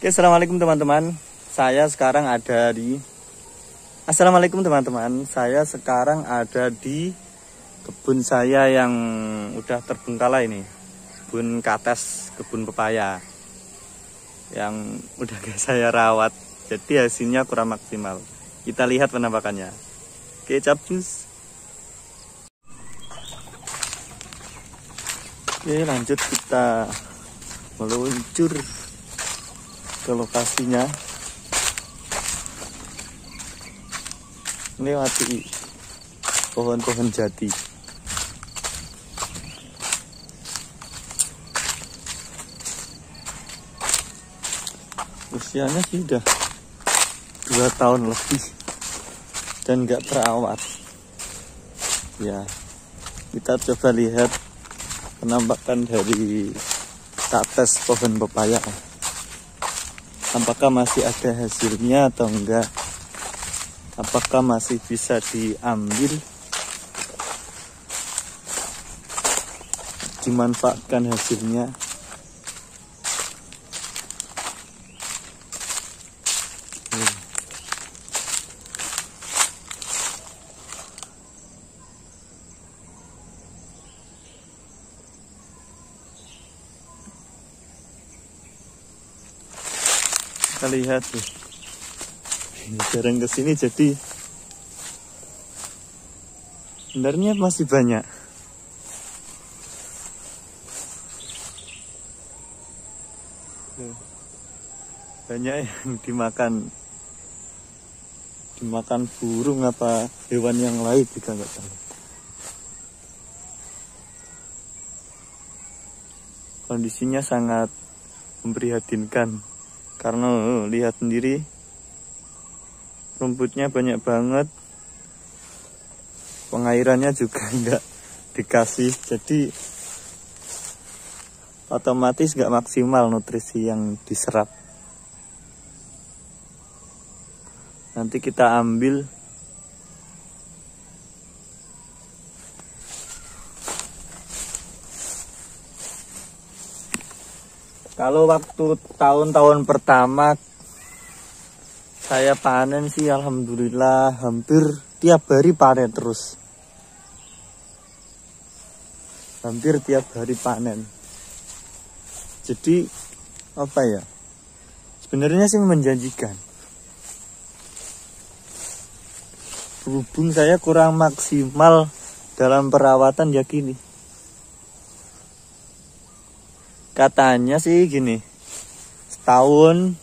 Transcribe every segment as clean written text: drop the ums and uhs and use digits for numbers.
Oke, assalamualaikum teman-teman. Assalamualaikum teman-teman. Saya sekarang ada di kebun saya yang udah terbengkalai ini. Kebun kates, kebun pepaya yang udah gak saya rawat. Jadi hasilnya kurang maksimal. Kita lihat penampakannya. Oke, capcus. Oke, lanjut kita meluncur ke lokasinya, melewati pohon-pohon jati. Usianya sih udah 2 tahun lebih dan nggak terawat. Ya, kita coba lihat penampakan dari kates pohon pepaya. Apakah masih ada hasilnya atau enggak? Apakah masih bisa diambil, dimanfaatkan hasilnya? Kita lihat tuh, jarang kesini jadi sebenarnya masih banyak. Banyak yang dimakan burung apa hewan yang lain juga nggak tahu. Kondisinya sangat memprihatinkan. Karena lihat sendiri, rumputnya banyak banget, pengairannya juga nggak dikasih, jadi otomatis nggak maksimal nutrisi yang diserap. Nanti kita ambil kalau waktu tahun-tahun pertama saya panen sih alhamdulillah hampir tiap hari panen terus. Hampir tiap hari panen. Jadi apa ya? Sebenarnya sih menjanjikan. Berhubung saya kurang maksimal dalam perawatan ya gini. Katanya sih gini, setahun,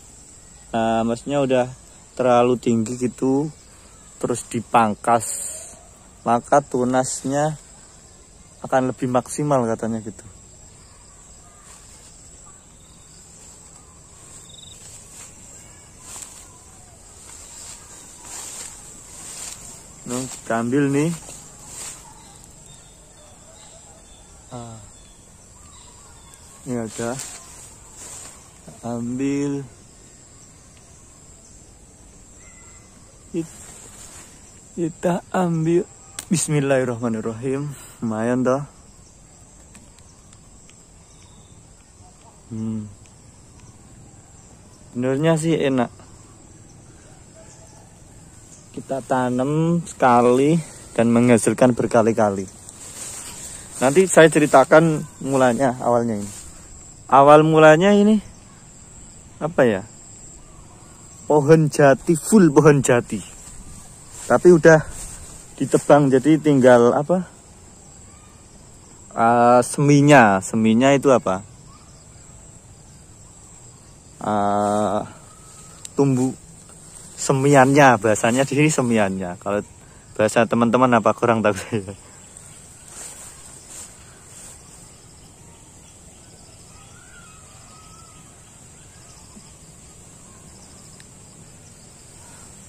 nah maksudnya udah terlalu tinggi gitu, terus dipangkas, maka tunasnya akan lebih maksimal katanya gitu. Nah, kita ambil nih. Ini ada, ambil, kita ambil. Bismillahirrahmanirrahim. Lumayan dah. Benernya sih enak. Kita tanam sekali dan menghasilkan berkali-kali. Nanti saya ceritakan mulanya, awalnya ini. Awal mulanya ini apa ya? Pohon jati, full pohon jati. Tapi udah ditebang, jadi tinggal apa? Seminya itu apa? Tumbuh semiannya, bahasanya di sini semiannya. Kalau bahasa teman-teman apa kurang tahu saya.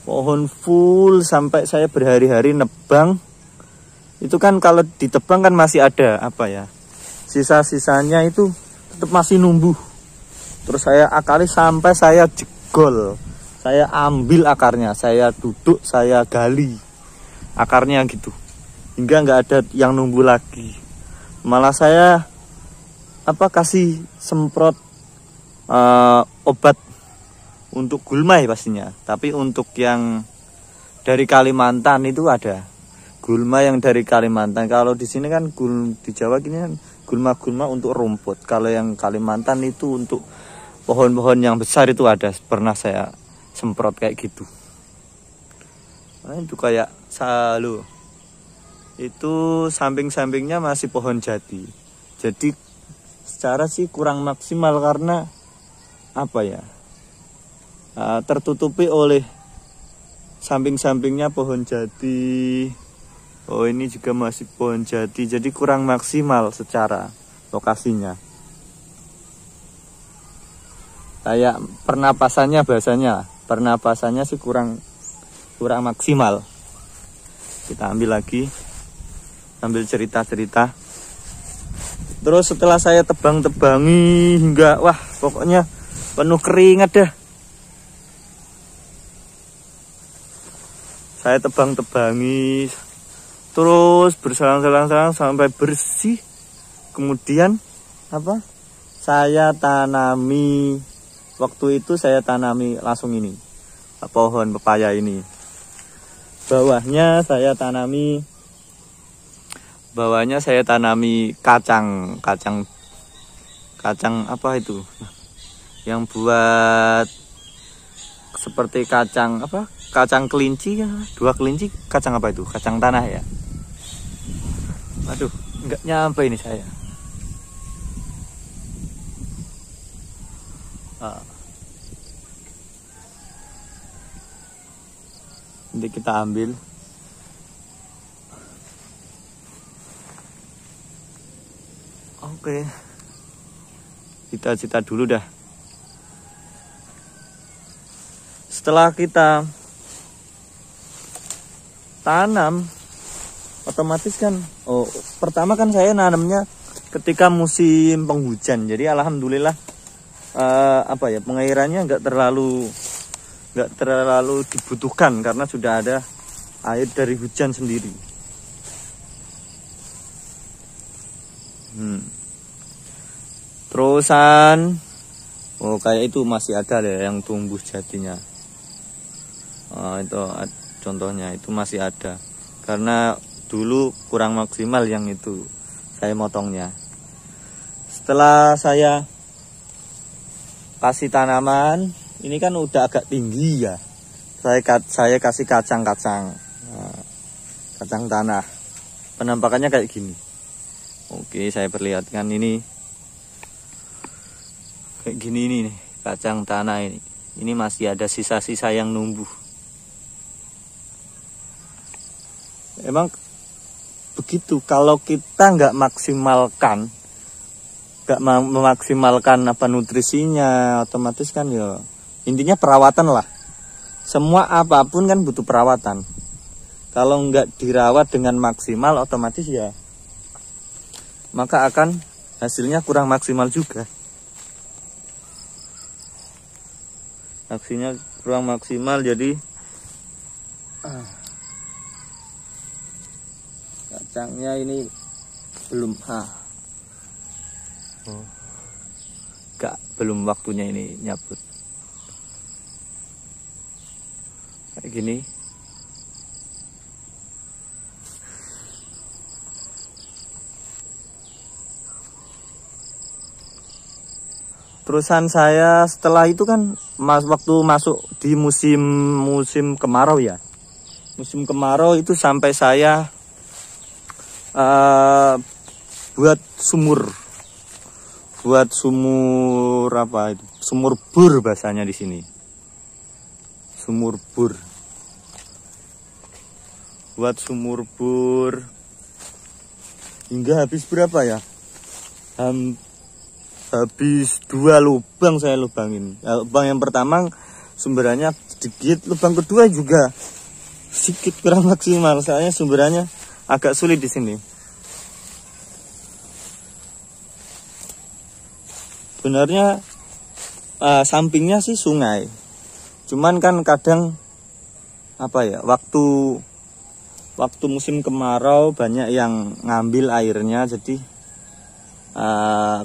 Pohon full sampai saya berhari-hari nebang. Itu kan kalau ditebang kan masih ada apa ya? Sisa-sisanya itu tetap masih numbuh. Terus saya akali sampai saya jegol. Saya ambil akarnya, saya duduk, saya gali akarnya gitu. Hingga nggak ada yang numbuh lagi. Malah saya kasih semprot obat untuk gulmai pastinya. Tapi untuk yang dari Kalimantan itu ada gulma yang dari Kalimantan. Kalau di sini kan di Jawa gini kan gulma-gulma untuk rumput. Kalau yang Kalimantan itu untuk pohon-pohon yang besar itu ada. Pernah saya semprot kayak gitu. Nah, itu kayak salu. Itu samping-sampingnya masih pohon jati. Jadi secara sih kurang maksimal karena apa ya? Tertutupi oleh samping-sampingnya pohon jati. Oh, ini juga masih pohon jati, jadi kurang maksimal secara lokasinya. Kayak pernapasannya sih kurang maksimal. Kita ambil lagi, sambil cerita-cerita. Terus setelah saya tebang-tebangi hingga wah pokoknya penuh keringat dah. Saya tebang-tebangi terus berselang-selang sampai bersih. Kemudian apa? Saya tanami, waktu itu saya tanami langsung ini, pohon pepaya ini. Bawahnya saya tanami kacang apa itu? Yang buat seperti kacang apa? Kacang kelinci ya, 2 kelinci, kacang apa itu? Kacang tanah ya. Aduh, nggak nyampe ini saya. Nanti kita ambil. Oke. Kita dulu dah. Setelah kita tanam, otomatis kan pertama kan saya nanamnya ketika musim penghujan. Jadi alhamdulillah pengairannya nggak terlalu dibutuhkan karena sudah ada air dari hujan sendiri. Terusan kayak itu masih ada deh yang tumbuh jatinya. Itu contohnya itu masih ada karena dulu kurang maksimal yang itu saya motongnya. Setelah saya kasih tanaman ini kan udah agak tinggi ya, saya kasih kacang tanah. Penampakannya kayak gini. Oke, saya perlihatkan ini kayak gini nih kacang tanah ini. Ini masih ada sisa-sisa yang numbuh. Emang begitu, kalau kita nggak memaksimalkan nutrisinya, otomatis kan ya intinya perawatan lah. Semua apapun kan butuh perawatan. Kalau nggak dirawat dengan maksimal, otomatis ya maka akan hasilnya kurang maksimal juga. Hasilnya kurang maksimal, jadi kacangnya ini belum waktunya ini nyabut kayak gini. Terusan saya setelah itu kan waktu masuk di musim kemarau ya. Musim kemarau itu sampai saya buat sumur apa itu? Sumur bor bahasanya di sini. Sumur bor. Buat sumur bor hingga habis berapa ya? Habis 2 lubang saya lubangin. Lubang yang pertama sumberannya sedikit, lubang kedua juga sedikit kurang maksimal. Soalnya sumberannya agak sulit di sini. Sebenarnya sampingnya sih sungai. Cuman kan kadang waktu musim kemarau banyak yang ngambil airnya, jadi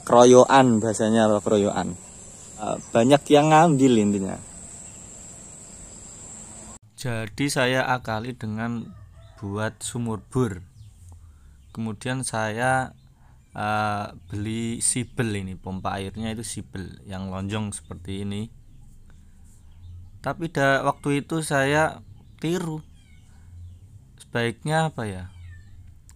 keroyokan bahasanya, keroyokan. Banyak yang ngambil intinya. Jadi saya akali dengan buat sumur bor. Kemudian saya beli sibel, ini pompa airnya itu sibel yang lonjong seperti ini. Tapi waktu itu saya tiru. Sebaiknya apa ya?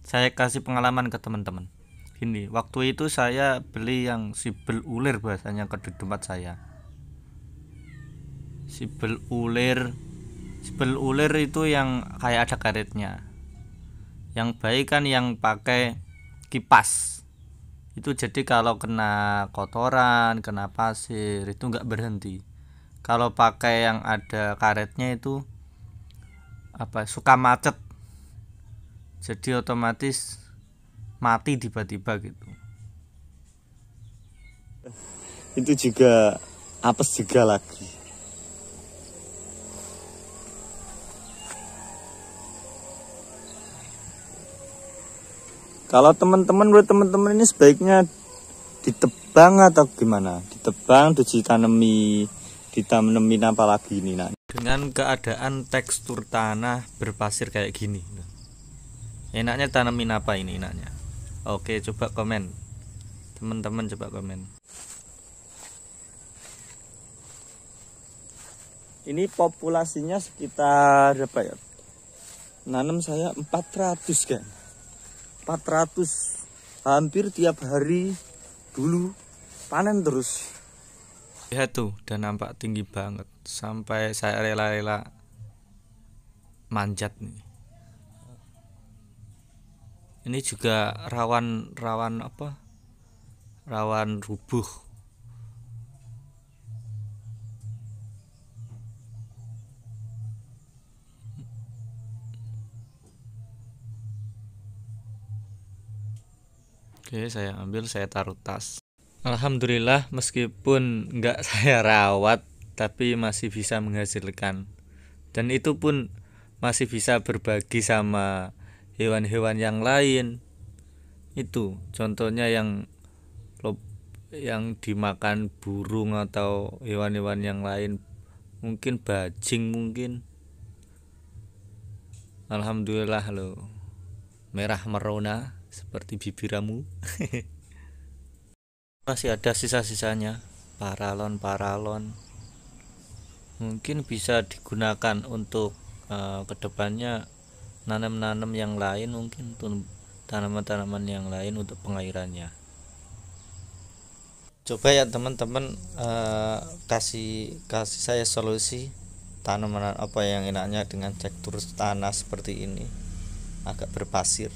Saya kasih pengalaman ke teman-teman. Gini, waktu itu saya beli yang sibel ulir bahasanya ke di tempat saya. Sibel ulir itu yang kayak ada karetnya. Yang baik kan yang pakai kipas. Itu jadi kalau kena kotoran, kena pasir itu nggak berhenti. Kalau pakai yang ada karetnya itu suka macet, jadi otomatis mati tiba-tiba gitu. Itu juga apes juga lagi. Kalau teman-teman ini sebaiknya ditebang atau gimana? Ditebang terus ditanemin apa lagi ini nak? Dengan keadaan tekstur tanah berpasir kayak gini. Enaknya tanemin apa ini enaknya? Oke, coba komen. Teman-teman coba komen. Ini populasinya sekitar berapa ya? Nanam saya 400 kan. 400 hampir tiap hari dulu panen terus. Lihat tuh, udah nampak tinggi banget sampai saya rela-rela manjat nih. Ini juga rawan rubuh. Oke, saya ambil, saya taruh tas. Alhamdulillah, meskipun nggak saya rawat, tapi masih bisa menghasilkan. Dan itu pun masih bisa berbagi sama hewan-hewan yang lain. Itu contohnya yang dimakan burung atau hewan-hewan yang lain, mungkin bajing mungkin. Alhamdulillah loh, merah merona seperti bibiramu. Masih ada sisa-sisanya, paralon mungkin bisa digunakan untuk kedepannya nanam yang lain, mungkin tanaman-tanaman yang lain untuk pengairannya. Coba ya teman-teman, kasih saya solusi tanaman apa yang enaknya dengan tekstur tanah seperti ini, agak berpasir.